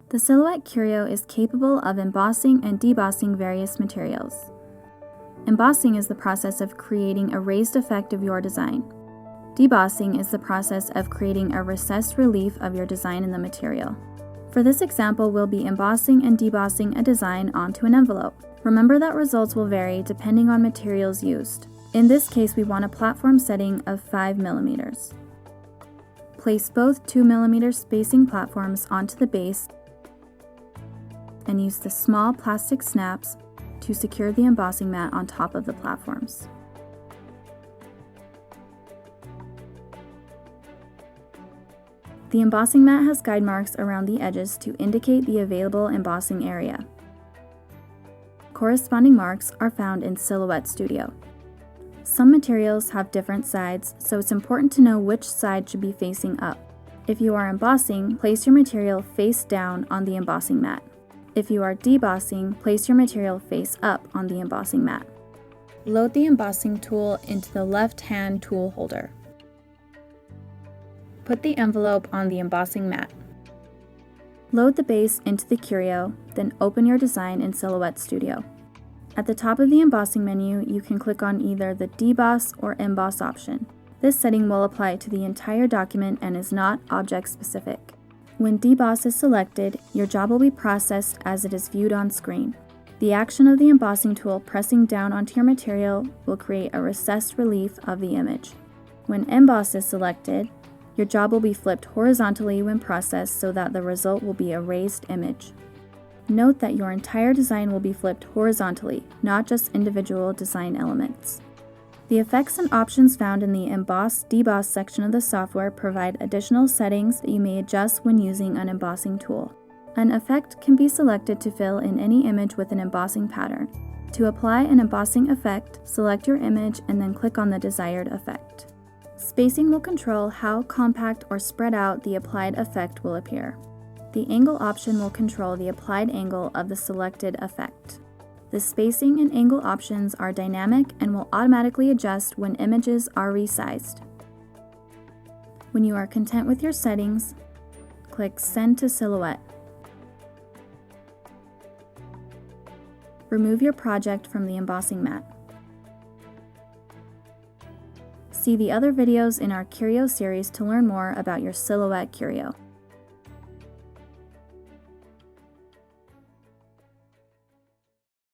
The Silhouette Curio is capable of embossing and debossing various materials. Embossing is the process of creating a raised effect of your design. Debossing is the process of creating a recessed relief of your design in the material. For this example, we'll be embossing and debossing a design onto an envelope. Remember that results will vary depending on materials used. In this case, we want a platform setting of 5 mm. Place both 2 mm spacing platforms onto the base and use the small plastic snaps to secure the embossing mat on top of the platforms. The embossing mat has guide marks around the edges to indicate the available embossing area. Corresponding marks are found in Silhouette Studio. Some materials have different sides, so it's important to know which side should be facing up. If you are embossing, place your material face down on the embossing mat. If you are debossing, place your material face up on the embossing mat. Load the embossing tool into the left-hand tool holder. Put the envelope on the embossing mat. Load the base into the Curio, then open your design in Silhouette Studio. At the top of the embossing menu, you can click on either the Deboss or Emboss option. This setting will apply to the entire document and is not object-specific. When Deboss is selected, your job will be processed as it is viewed on screen. The action of the embossing tool pressing down onto your material will create a recessed relief of the image. When Emboss is selected, your job will be flipped horizontally when processed so that the result will be a raised image. Note that your entire design will be flipped horizontally, not just individual design elements. The effects and options found in the Emboss/Deboss section of the software provide additional settings that you may adjust when using an embossing tool. An effect can be selected to fill in any image with an embossing pattern. To apply an embossing effect, select your image and then click on the desired effect. Spacing will control how compact or spread out the applied effect will appear. The angle option will control the applied angle of the selected effect. The spacing and angle options are dynamic and will automatically adjust when images are resized. When you are content with your settings, click Send to Silhouette. Remove your project from the embossing mat. See the other videos in our Curio series to learn more about your Silhouette Curio.